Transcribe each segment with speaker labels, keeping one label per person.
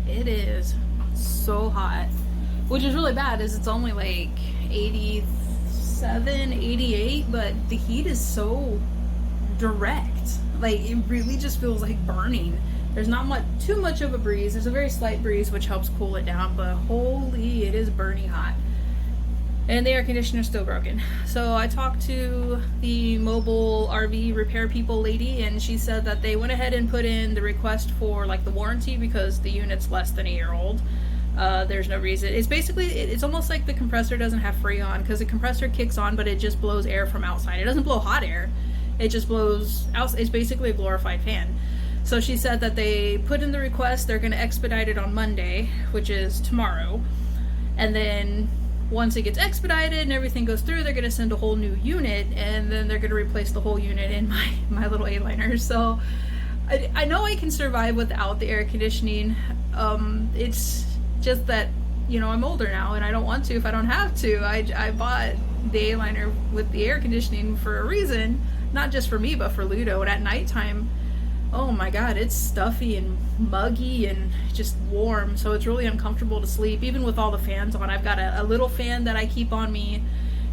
Speaker 1: It is so hot, which is really bad as it's only like 87, 88, but the heat is so direct. Like, it really just feels like burning. There's not too much of a breeze. There's a very slight breeze, which helps cool it down, but holy, it is burning hot. And the air conditioner's still broken. So I talked to the mobile RV repair people lady, and she said that they went ahead and put in the request for like the warranty because the unit's less than a year old. There's no reason. It's basically, it's almost like the compressor doesn't have Freon, because the compressor kicks on, but it just blows air from outside. It doesn't blow hot air. It just blows out. It's basically a glorified fan. So she said that they put in the request. They're going to expedite it on Monday, which is tomorrow. And then once it gets expedited and everything goes through, they're going to send a whole new unit, and then they're going to replace the whole unit in my little A-liner. So I know I can survive without the air conditioning. It's just that, you know, I'm older now and I don't want to if I don't have to. I bought the A-liner with the air conditioning for a reason, not just for me, but for Ludo. And at nighttime, oh my god, it's stuffy and muggy and just warm, so it's really uncomfortable to sleep, even with all the fans on. I've got a little fan that I keep on me,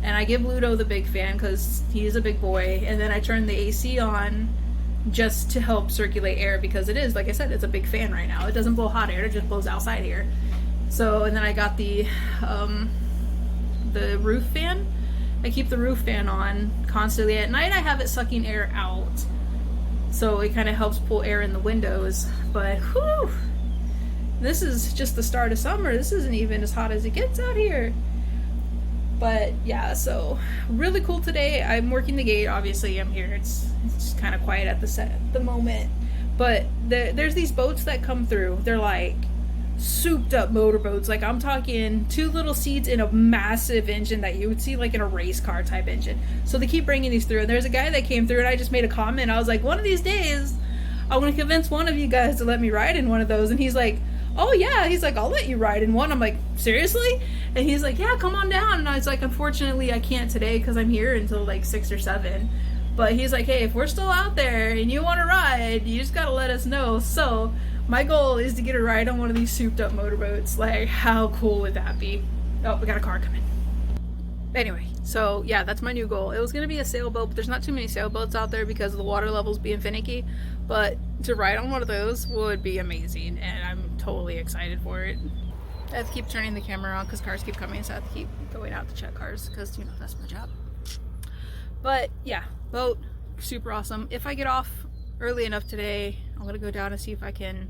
Speaker 1: and I give Ludo the big fan because he's a big boy, and then I turn the AC on just to help circulate air, because it is, like I said, it's a big fan right now. It doesn't blow hot air, it just blows outside here. So, and then I got the roof fan. I keep the roof fan on constantly. At night I have it sucking air out, so it kind of helps pull air in the windows. But whew, this is just the start of summer. This isn't even as hot as it gets out here. But yeah, so really cool today. I'm working the gate. Obviously I'm here. It's just kind of quiet at the set at the moment. But there's these boats that come through. They're like souped up motorboats. Like, I'm talking 2 little seats in a massive engine that you would see like in a race car type engine. So they keep bringing these through, and there's a guy that came through, and I just made a comment. I was like, one of these days I want to convince one of you guys to let me ride in one of those. And he's like, oh yeah, he's like, I'll let you ride in one. I'm like, seriously? And he's like, yeah, come on down. And I was like, unfortunately I can't today because I'm here until like 6 or 7. But he's like, hey, if we're still out there and you want to ride, you just gotta let us know. So my goal is to get a ride on one of these souped up motorboats. Like, how cool would that be? Oh, we got a car coming. Anyway, so yeah, that's my new goal. It was gonna be a sailboat, but there's not too many sailboats out there because of the water levels being finicky. But to ride on one of those would be amazing, and I'm totally excited for it. I have to keep turning the camera on because cars keep coming, so I have to keep going out to check cars because, you know, that's my job. But yeah, boat, super awesome. If I get off early enough today, I'm gonna go down and see if I can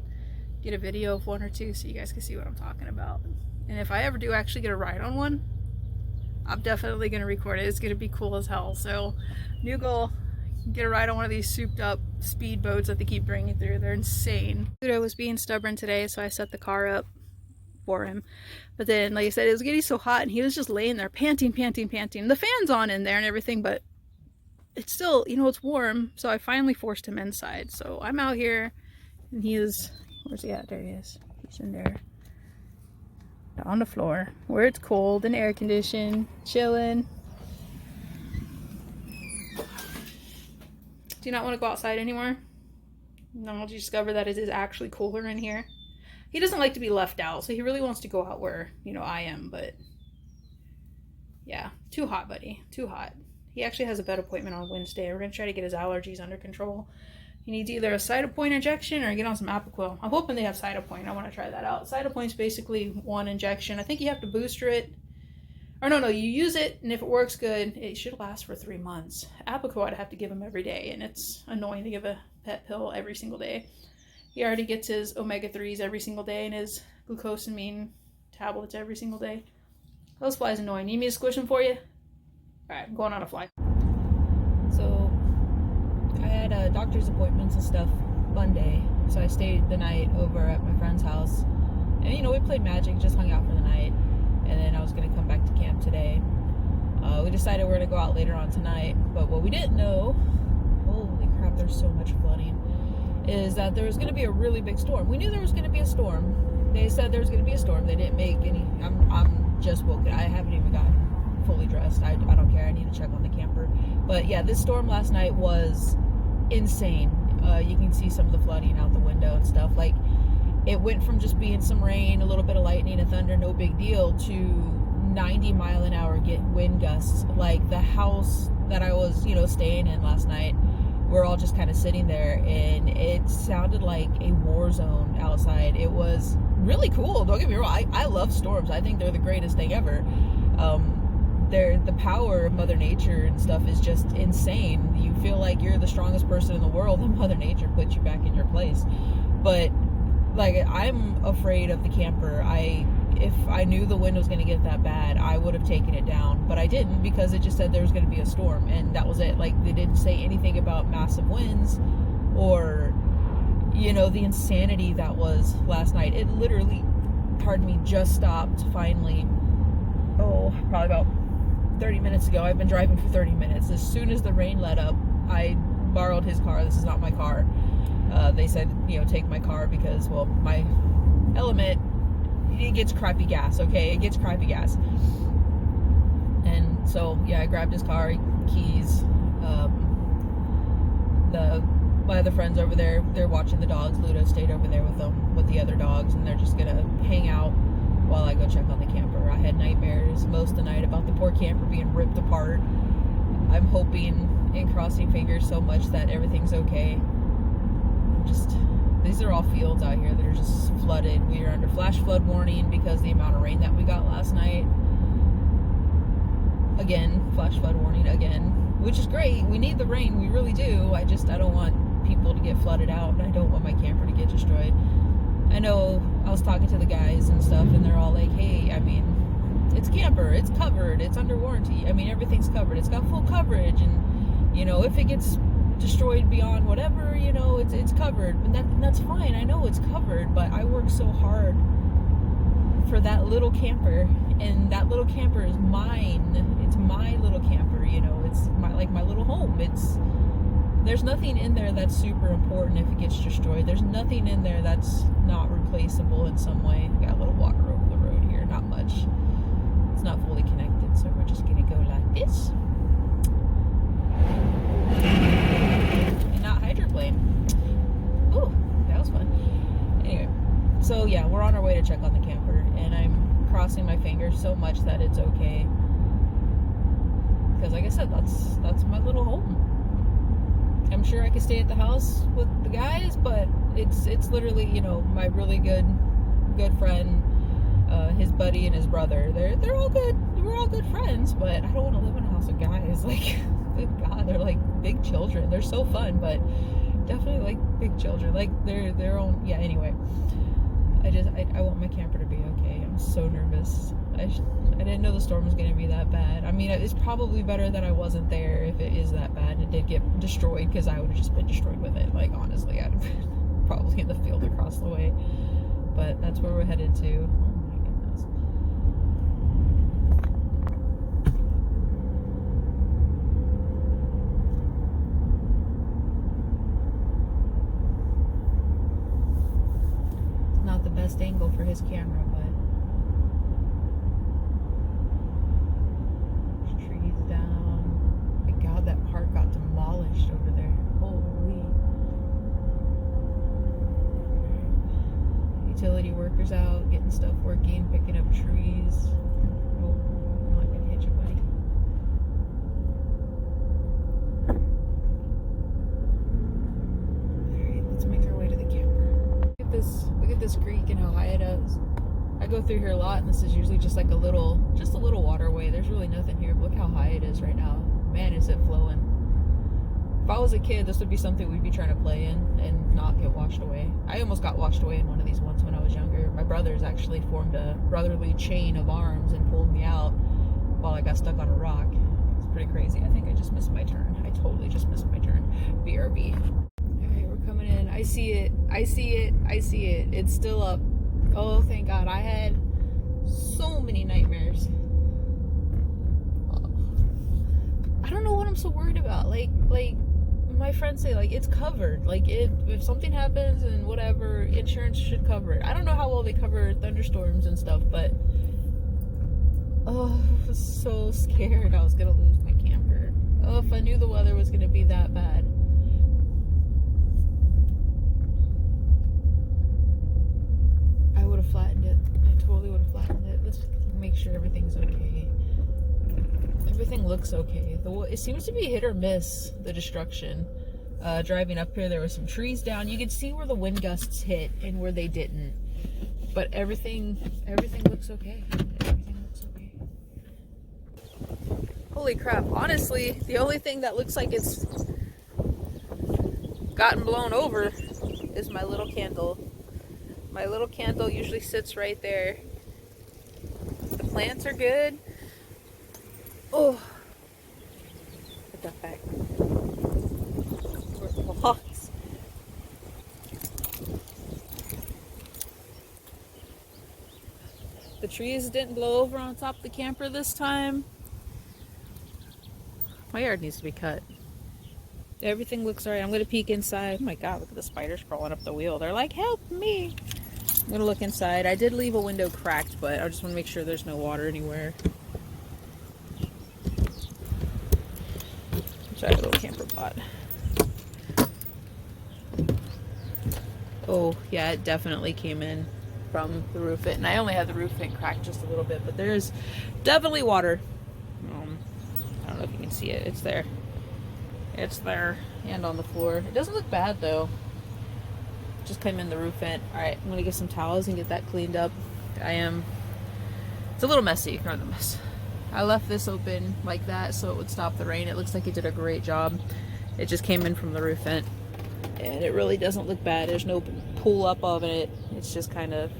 Speaker 1: get a video of 1 or 2 so you guys can see what I'm talking about. And if I ever do actually get a ride on one, I'm definitely gonna record it. It's gonna be cool as hell. So new goal, get a ride on one of these souped up speed boats that they keep bringing through. They're insane. Ludo was being stubborn today, so I set the car up for him. But then, like I said, it was getting so hot and he was just laying there panting. The fan's on in there and everything, but it's still, you know, it's warm. So I finally forced him inside. So I'm out here and he is, where's he at? There he is. He's in there on the floor where it's cold and air conditioned, chilling. Do you not want to go outside anymore? No, you discover that it is actually cooler in here. He doesn't like to be left out, so he really wants to go out where, you know, I am, but yeah, too hot, buddy, too hot. He actually has a vet appointment on Wednesday. We're gonna try to get his allergies under control. He needs either a Cytopoint injection or get on some Apoquel. I'm hoping they have Cytopoint. I want to try that out. Cytopoint's basically 1 injection. I think you have to booster it. Or no, you use it, and if it works good, it should last for 3 months. Apoquel I'd have to give him every day, and it's annoying to give a pet pill every single day. He already gets his omega-3s every single day and his glucosamine tablets every single day. Those flies annoying. Need me to squish them for you? Alright, I'm going on a fly. So, I had doctor's appointments and stuff Monday, so I stayed the night over at my friend's house. And, you know, we played Magic, just hung out for the night. And then I was going to come back to camp today. We decided we're going to go out later on tonight. But what we didn't know, holy crap, there's so much flooding, is that there was going to be a really big storm. We knew there was going to be a storm. They said there was going to be a storm. They didn't make any. I'm just woken. I haven't even gotten fully dressed. I don't care. I need to check on the camper. But yeah, this storm last night was insane. You can see some of the flooding out the window and stuff. Like,
Speaker 2: it went from just being some rain, a little bit of lightning and thunder, no big deal, to 90-mile-an-hour wind gusts. Like the house that I was, staying in last night, we're all just kind of sitting there, and it sounded like a war zone outside. It was really cool. Don't get me wrong. I love storms. I think they're the greatest thing ever. The power of Mother Nature and stuff is just insane. You feel like you're the strongest person in the world, and Mother Nature puts you back in your place. But like, I'm afraid of the camper. If I knew the wind was going to get that bad, I would have taken it down, but I didn't, because it just said there was going to be a storm, and that was it. Like, they didn't say anything about massive winds or, the insanity that was last night. It literally, just stopped finally. Probably about 30 minutes ago. I've been driving for 30 minutes. As soon as the rain let up, I borrowed his car. This is not my car. They said, take my car because, well, my Element, it gets crappy gas, okay? It gets crappy gas. And so, yeah, I grabbed his car, keys. My other friends over there, they're watching the dogs. Ludo stayed over there with them, with the other dogs, and they're just gonna hang out while I go check on the camper. I had nightmares most of the night about the poor camper being ripped apart. I'm hoping and crossing fingers so much that everything's okay. These are all fields out here that are just flooded. We are under flash flood warning because the amount of rain that we got last night. Again, flash flood warning again, which is great. We need the rain, we really do. I don't want people to get flooded out, and I don't want my camper to get destroyed. I know I was talking to the guys and stuff, and they're all like, hey, it's camper, it's covered, it's under warranty. Everything's covered. It's got full coverage, and, if it gets destroyed beyond whatever, it's covered. And that's fine. I know it's covered, but I work so hard for that little camper, and that little camper is mine. It's my little camper, it's my little home. There's nothing in there that's super important if it gets destroyed. There's nothing in there that's not replaceable in some way. We got a little water over the road here, not much. It's not fully connected, so we're just gonna go like this. And not hydroplane. Ooh, that was fun. Anyway, so yeah, we're on our way to check on the camper, and I'm crossing my fingers so much that it's okay. Because like I said, that's my little home. I'm sure I could stay at the house with the guys, but it's literally, my really good friend, his buddy and his brother. They're all good. We're all good friends, but I don't want to live in a house with guys. Like, good God, they're like big children. They're so fun, but definitely like big children. Like they're their own. Yeah. Anyway, I want my camper to be okay. I'm so nervous. I didn't know the storm was going to be that bad. It's probably better that I wasn't there if it is that bad and it did get destroyed, because I would have just been destroyed with it. Like, honestly, I'd have been probably in the field across the way. But that's where we're headed to. Oh my goodness. It's not the best angle for his camera, but that part got demolished over there. Holy. Utility workers out, getting stuff working, picking up trees. Oh, I'm not gonna hit you, buddy. Alright, let's make our way to the camper. Look at this creek and how high it is. I go through here a lot, and this is usually just like a little waterway. There's really nothing here, but look how high it is right now. Man, is it flowing. If I was a kid, this would be something we'd be trying to play in and not get washed away. I almost got washed away in one of these once when I was younger. My brothers actually formed a brotherly chain of arms and pulled me out while I got stuck on a rock. It's pretty crazy. I think I just missed my turn. I totally just missed my turn. BRB. Alright, we're coming in. I see it. It's still up. Oh, thank God. I had so many nightmares. I don't know what I'm so worried about. Like my friends say, like, it's covered. Like, if something happens and whatever, insurance should cover it. I don't know how well they cover thunderstorms and stuff, but oh, I was so scared I was gonna lose my camper. Oh, if I knew the weather was gonna be that bad. make sure everything's okay. Everything looks okay. It seems to be hit or miss, the destruction. Driving up here, there were some trees down. You could see where the wind gusts hit and where they didn't. But everything looks okay. Everything looks okay.
Speaker 1: Holy crap. Honestly, the only thing that looks like it's gotten blown over is my little candle. My little candle usually sits right there. The plants are good. Oh, put that back. Where it belongs. The trees didn't blow over on top of the camper this time. My yard needs to be cut. Everything looks alright. I'm gonna peek inside. Oh my god, look at the spiders crawling up the wheel. They're like, help me! I'm gonna look inside. I did leave a window cracked, but I just want to make sure there's no water anywhere. Try a little camper pot. Oh, yeah, it definitely came in from the roof vent. And I only had the roof vent cracked just a little bit, but there's definitely water. I don't know if you can see it. It's there. It's there. And on the floor. It doesn't look bad, though. Just came in the roof vent. Alright, I'm going to get some towels and get that cleaned up. It's a little messy. Ignore the mess. I left this open like that so it would stop the rain. It looks like it did a great job. It just came in from the roof vent. And it really doesn't look bad. There's no pull up of it. It's just kind of...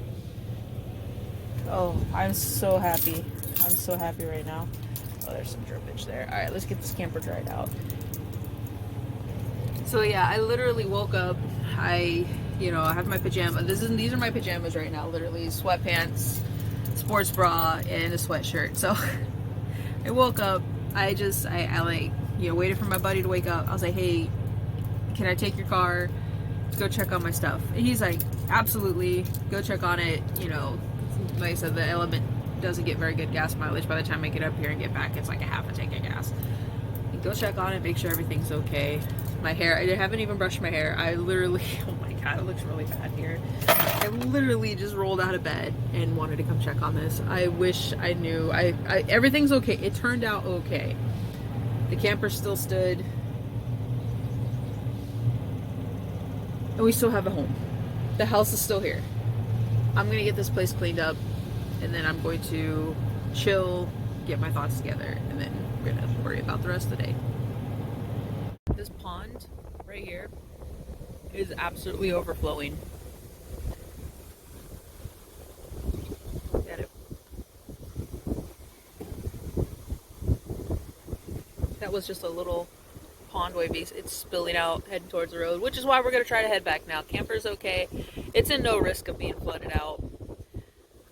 Speaker 1: Oh, I'm so happy. I'm so happy right now. Oh, there's some drippage there. Alright, let's get this camper dried out. So yeah, I literally woke up. I have my pajamas. These are my pajamas right now, literally. Sweatpants, sports bra, and a sweatshirt. So I woke up. I waited for my buddy to wake up. I was like, hey, can I take your car to go check on my stuff? And he's like, absolutely, go check on it. Like I said, the Element doesn't get very good gas mileage. By the time I get up here and get back, it's like a half a tank of gas. Go check on it, make sure everything's okay. My hair, I haven't even brushed my hair. I literally, oh my god, it looks really bad here. I literally just rolled out of bed and wanted to come check on this. I wish I knew. Everything's okay. It turned out okay. The camper still stood. And we still have a home. The house is still here. I'm going to get this place cleaned up, and then I'm going to chill, get my thoughts together, and then we're going to worry about the rest of the day. This pond right here is absolutely overflowing. Get it? That was just a little pond wave. It's spilling out, heading towards the road, which is why we're going to try to head back now. Camper's okay. It's in no risk of being flooded out.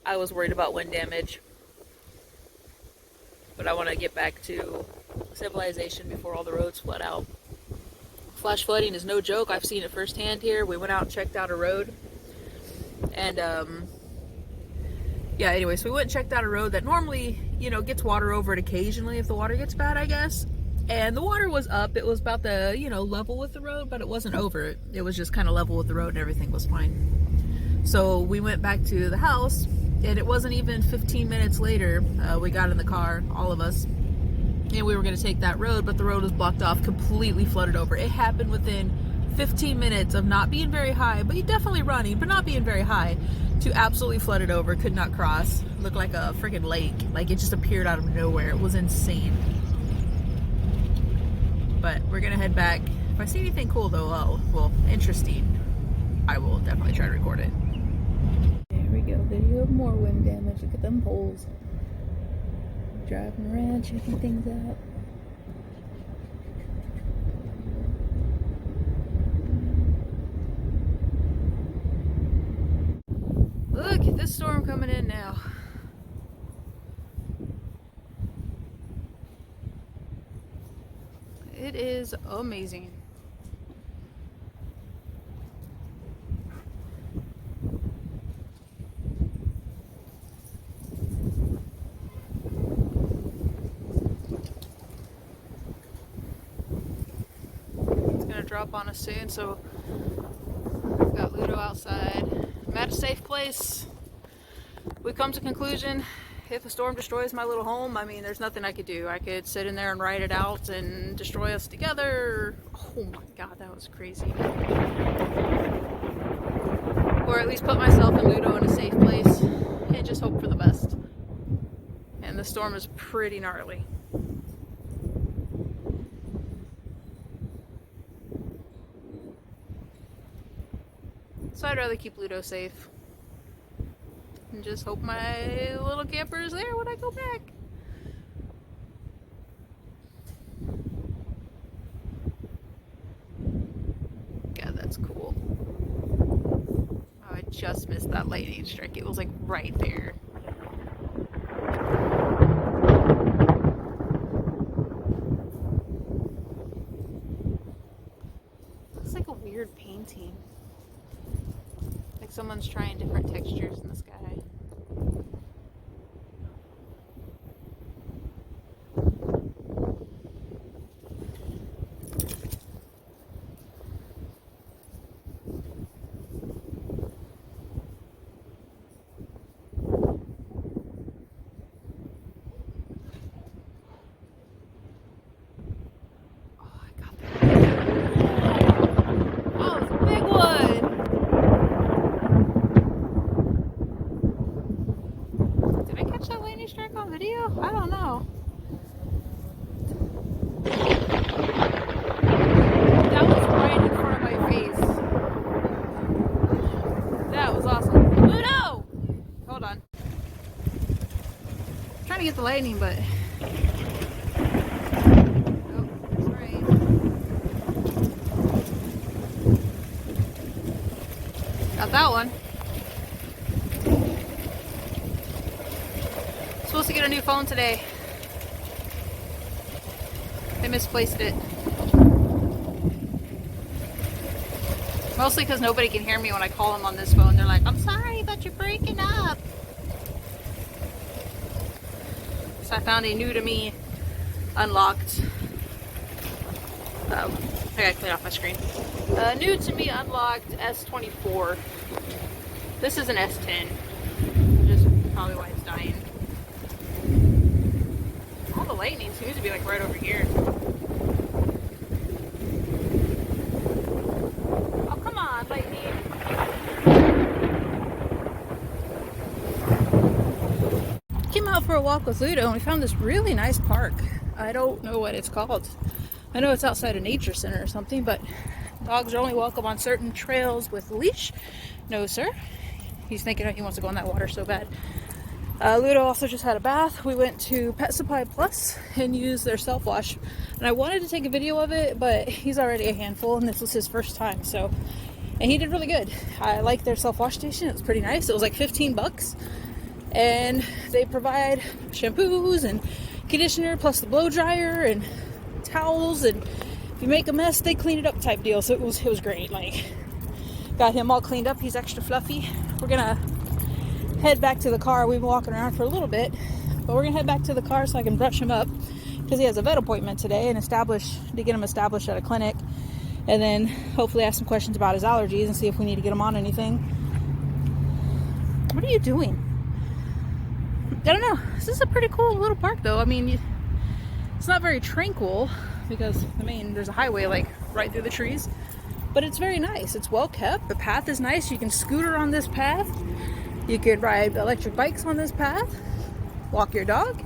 Speaker 1: I was worried about wind damage, but I want to get back to civilization before all the roads flood out. Flash flooding is no joke. I've seen it firsthand here. We went out and checked out a road, and yeah, anyway, so we went and checked out a road that normally, gets water over it occasionally if the water gets bad, I guess. And the water was up. It was about the, level with the road, but it wasn't over it. It was just kind of level with the road and everything was fine. So we went back to the house, and it wasn't even 15 minutes later, we got in the car, all of us, and we were going to take that road, but the road was blocked off, completely flooded over. It happened within 15 minutes of not being very high, but you definitely running, but not being very high, to absolutely flooded over, could not cross. Looked like a freaking lake. Like it just appeared out of nowhere. It was insane. But we're going to head back. If I see anything cool though, interesting, I will definitely try to record it. There we go. Video of more wind damage. Look at them poles. Driving around, checking things out. Look at this storm coming in now. It is amazing. Drop on us soon, so we've got Ludo outside. I'm at a safe place. We've come to conclusion if a storm destroys my little home, I mean, there's nothing I could do. I could sit in there and ride it out and destroy us together. Oh my god, that was crazy. Or at least put myself and Ludo in a safe place and just hope for the best. And the storm is pretty gnarly. So I'd rather keep Ludo safe. And just hope my little camper is there when I go back. God, that's cool. Oh, I just missed that lightning strike. It was like right there. It's like a weird painting. Like someone's trying different textures in the sky. Strike on video? I don't know. That was right in front of my face. That was awesome. Ludo! Hold on. I'm trying to get the lightning, but... Oh, that's right. Got that one. Supposed to get a new phone today. I misplaced it. Mostly because nobody can hear me when I call them on this phone. They're like, I'm sorry, but you're breaking up. So I found a new to me unlocked. I gotta clean off my screen. New to me unlocked S24. This is an S10. Which is probably why it's dying. All the lightning seems to be like right over here. Oh, come on, lightning. Came out for a walk with Ludo and we found this really nice park. I don't know what it's called. I know it's outside a nature center or something, but dogs are only welcome on certain trails with a leash. No, sir. He's thinking he wants to go in that water so bad. Ludo also just had a bath. We went to Pet Supply Plus and used their self-wash. And I wanted to take a video of it, but he's already a handful and this was his first time. So, and he did really good. I like their self-wash station. It was pretty nice. It was like 15 bucks. And they provide shampoos and conditioner plus the blow dryer and towels. And if you make a mess, they clean it up type deal. So it was great. Like, got him all cleaned up. He's extra fluffy. We're gonna head back to the car. We've been walking around for a little bit, but we're gonna head back to the car so I can brush him up because he has a vet appointment today and get him established at a clinic, and then hopefully ask some questions about his allergies and see if we need to get him on anything. What are you doing? I don't know. This is a pretty cool little park though. I mean, it's not very tranquil because there's a highway like right through the trees, but it's very nice. It's well kept. The path is nice. You can scooter on this path. You could ride electric bikes on this path, walk your dog,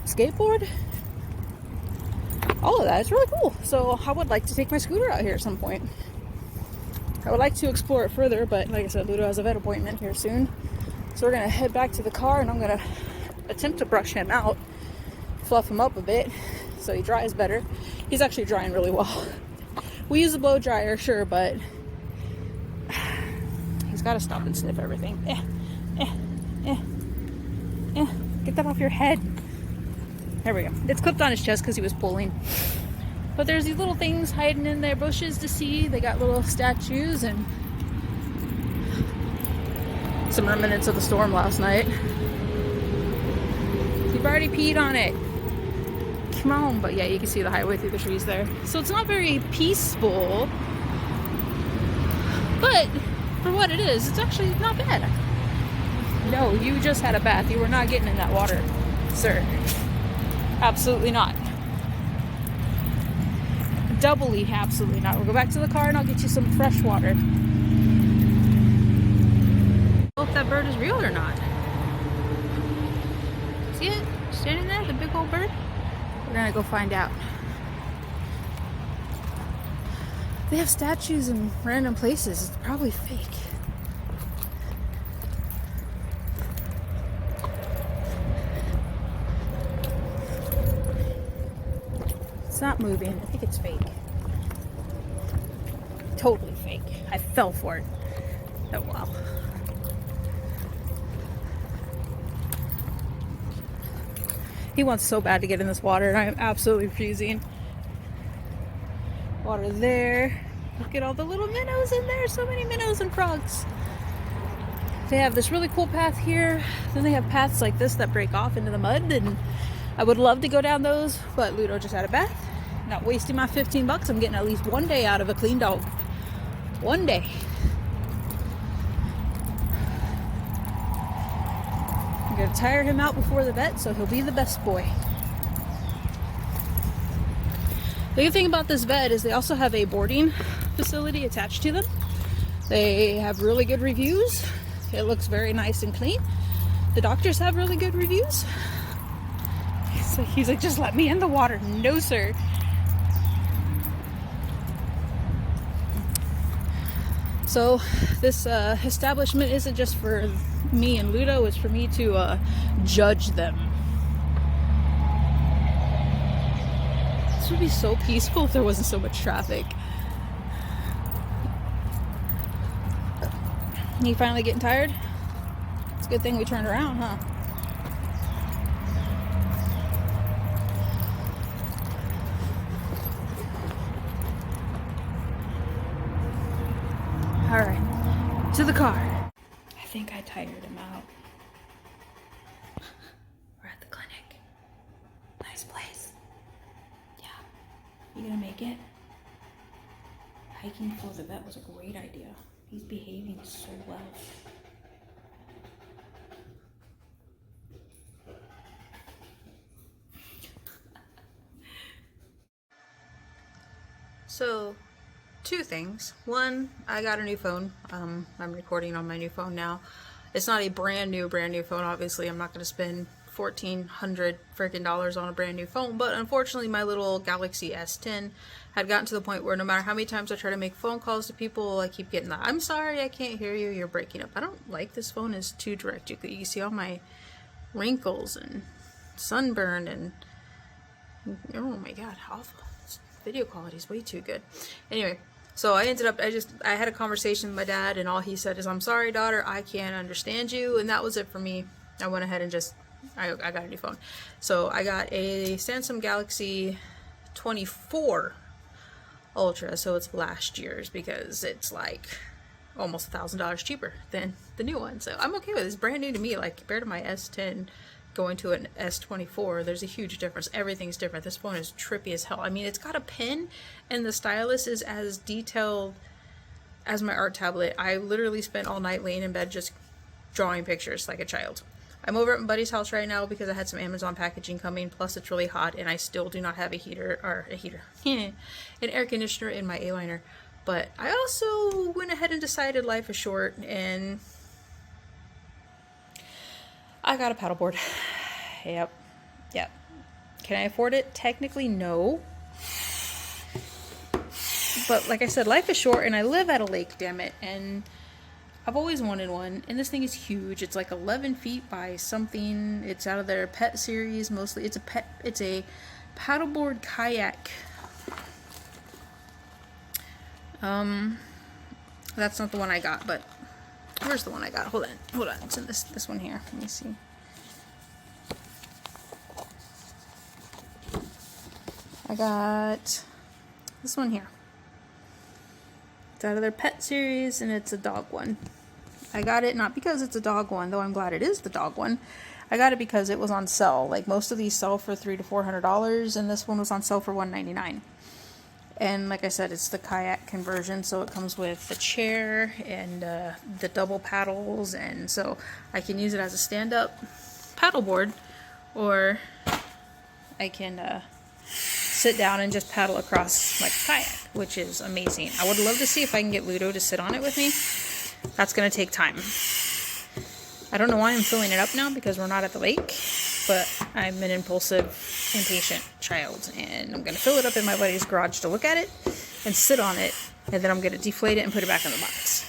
Speaker 1: skateboard, all of that. It's really cool. So I would like to take my scooter out here at some point. I would like to explore it further, but like I said, Ludo has a vet appointment here soon. So we're gonna head back to the car and I'm gonna attempt to brush him out, fluff him up a bit so he dries better. He's actually drying really well. We use a blow dryer, sure, but he's gotta stop and sniff everything. Get that off your head. There we go. It's clipped on his chest because he was pulling. But there's these little things hiding in their bushes to see. They got little statues and some remnants of the storm last night. You've already peed on it. Come on. But yeah, you can see the highway through the trees there. So it's not very peaceful. But for what it is, it's actually not bad. No, you just had a bath. You were not getting in that water, sir. Absolutely not. Doubly, absolutely not. We'll go back to the car and I'll get you some fresh water. I don't know if that bird is real or not. See it? Standing there, the big old bird? We're gonna go find out. They have statues in random places. It's probably fake. It's not moving. I think it's fake. Totally fake. I fell for it. Oh wow. He wants so bad to get in this water, and I am absolutely freezing. Water there. Look at all the little minnows in there. So many minnows and frogs. They have this really cool path here. Then they have paths like this that break off into the mud, and I would love to go down those, but Ludo just had a bath. Not wasting my $15. I'm getting at least one day out of a clean dog. One day. I'm gonna tire him out before the vet, so he'll be the best boy. The good thing about this vet is they also have a boarding facility attached to them. They have really good reviews. It looks very nice and clean. The doctors have really good reviews. He's like, just let me in the water. No, sir. So this establishment isn't just for me and Ludo, it's for me to judge them. This would be so peaceful if there wasn't so much traffic. You finally getting tired? It's a good thing we turned around, huh? Alright, to the car. I think I tired him out. We're at the clinic. Nice place. Yeah. You gonna make it? Hiking before the vet was a great idea. He's behaving so well. So, two things. One, I got a new phone. I'm recording on my new phone now. It's not a brand new phone, obviously. I'm not going to spend $1,400 freaking dollars on a brand new phone, but unfortunately my little Galaxy S10 had gotten to the point where no matter how many times I try to make phone calls to people, I keep getting that, I'm sorry, I can't hear you, you're breaking up. I don't like this phone. It's too direct. You can see all my wrinkles and sunburn and oh my god, awful. Video quality is way too good. Anyway, so I ended up, I had a conversation with my dad, and all he said is, I'm sorry, daughter, I can't understand you, and that was it for me. I went ahead and I got a new phone. So I got a Samsung Galaxy 24 Ultra, so it's last year's, because it's like almost $1,000 cheaper than the new one. So I'm okay with it. It's brand new to me, like compared to my S10 going to an S24, there's a huge difference. Everything's different. This phone is trippy as hell. I mean, it's got a pen, and the stylus is as detailed as my art tablet. I literally spent all night laying in bed just drawing pictures like a child. I'm over at my buddy's house right now because I had some Amazon packaging coming, plus it's really hot, and I still do not have an air conditioner in my A-liner. But I also went ahead and decided life is short, and I got a paddleboard. Yep. Can I afford it? Technically, no. But like I said, life is short, and I live at a lake, damn it, and I've always wanted one, and this thing is huge. It's like 11 feet by something. It's out of their pet series, mostly. It's a paddleboard kayak. That's not the one I got, but where's the one I got? Hold on. It's in this one here. Let me see. I got this one here. It's out of their pet series, and it's a dog one. I got it not because it's a dog one, though I'm glad it is the dog one. I got it because it was on sale. Like, most of these sell for $300 to $400, and this one was on sale for $199. And like I said, it's the kayak conversion, so it comes with the chair and the double paddles, and so I can use it as a stand-up paddleboard, or I can sit down and just paddle across like a kayak, which is amazing. I would love to see if I can get Ludo to sit on it with me. That's going to take time. I don't know why I'm filling it up now because we're not at the lake, but I'm an impulsive, impatient child, and I'm going to fill it up in my buddy's garage to look at it and sit on it, and then I'm going to deflate it and put it back in the box.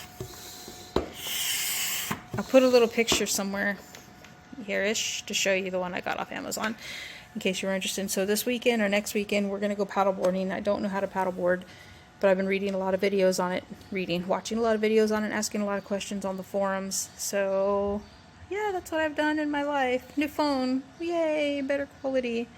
Speaker 1: I'll put a little picture somewhere here-ish to show you the one I got off Amazon in case you're interested. So this weekend or next weekend we're going to go paddleboarding. I don't know how to paddleboard, but I've been reading a lot of videos on it, watching a lot of videos on it, asking a lot of questions on the forums. So yeah, that's what I've done in my life. New phone, yay, better quality.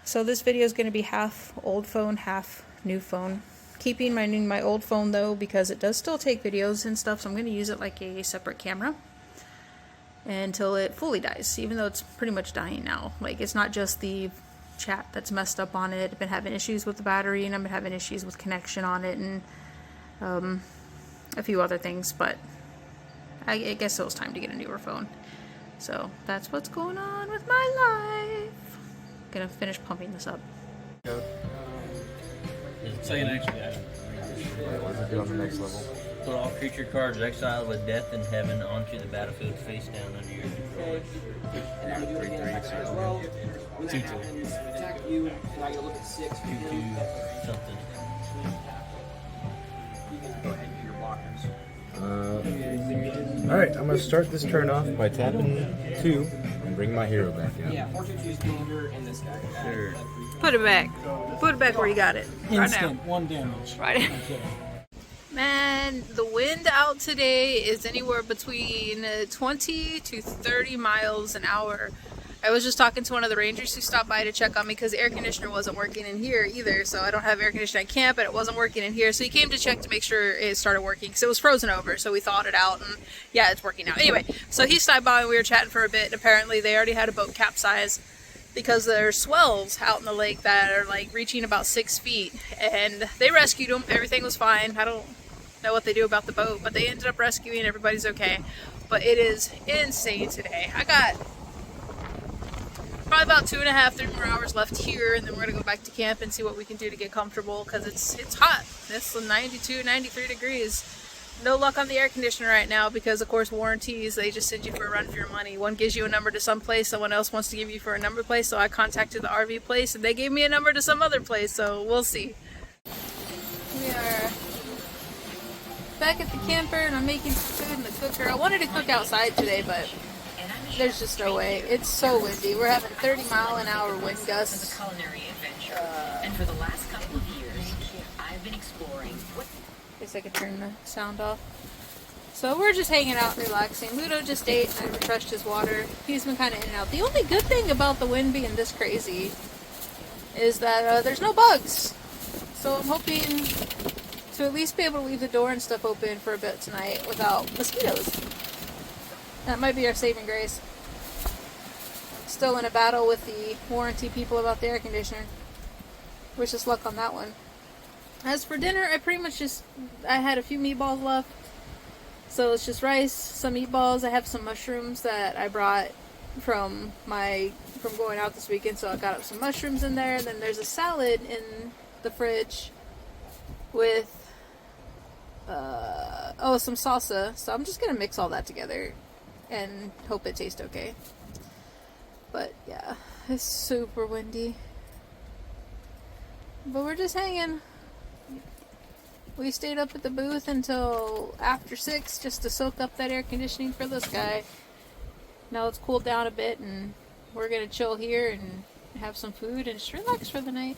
Speaker 1: So this video is going to be half old phone, half new phone. Keeping my old phone though, because it does still take videos and stuff, so I'm going to use it like a separate camera until it fully dies, even though it's pretty much dying now. Like, it's not just the chat that's messed up on it. I've been having issues with the battery, and I've been having issues with connection on it, and a few other things, but I guess it was time to get a newer phone. So that's what's going on with my life. Gonna finish pumping this up.
Speaker 3: Second action item.
Speaker 4: Let's get on the next level.
Speaker 3: Put all creature cards exiled with death in heaven onto the battlefield face down under your control.
Speaker 4: 2-2.
Speaker 5: Attack you, and I gotta look at 6.
Speaker 3: 2-2 something.
Speaker 5: You can go ahead and do your blockers.
Speaker 4: Alright, I'm gonna start this turn off by tapping 2 and bring my hero back out.
Speaker 5: Yeah, 4/2 commander and this guy.
Speaker 3: Sure.
Speaker 1: Put it back. Put it back where you got it. Right now.
Speaker 6: 1 damage.
Speaker 1: Right now. Man, the wind out today is anywhere between 20 to 30 miles an hour. I was just talking to one of the rangers who stopped by to check on me because the air conditioner wasn't working in here either. So I don't have air conditioning at camp, and it wasn't working in here. So he came to check to make sure it started working because it was frozen over. So we thawed it out, and yeah, it's working now. Anyway, so he stopped by and we were chatting for a bit. And apparently they already had a boat capsize because there's swells out in the lake that are like reaching about 6 feet, and they rescued them. Everything was fine. I don't know what they do about the boat, but they ended up rescuing. Everybody's okay. But it is insane today. I got probably about 2.5-3 more hours left here, and then we're gonna go back to camp and see what we can do to get comfortable because it's hot. It's 92, 93 degrees. No luck on the air conditioner right now because, of course, warranties, they just send you for a run for your money. One gives you a number to some place, someone else wants to give you for a number place, so I contacted the RV place and they gave me a number to some other place, so we'll see. We are back at the camper and I'm making some food in the cooker. I wanted to cook outside today, but there's just no way. It's so windy. We're having 30-mile-an-hour wind gusts.
Speaker 7: It's a culinary adventure, and for the last couple of years, I've been exploring what.
Speaker 1: Guess I could turn the sound off. So we're just hanging out and relaxing. Ludo just ate and I refreshed his water. He's been kind of in and out. The only good thing about the wind being this crazy is that there's no bugs. So I'm hoping to at least be able to leave the door and stuff open for a bit tonight without mosquitoes. That might be our saving grace. Still in a battle with the warranty people about the air conditioner. Wish us luck on that one. As for dinner, I had a few meatballs left. So it's just rice, some meatballs. I have some mushrooms that I brought from going out this weekend, so I got up some mushrooms in there. And then there's a salad in the fridge with some salsa. So I'm just gonna mix all that together and hope it tastes okay. But yeah, it's super windy. But we're just hanging. We stayed up at the booth until after 6 just to soak up that air conditioning for this guy. Now it's cooled down a bit and we're gonna chill here and have some food and just relax for the night.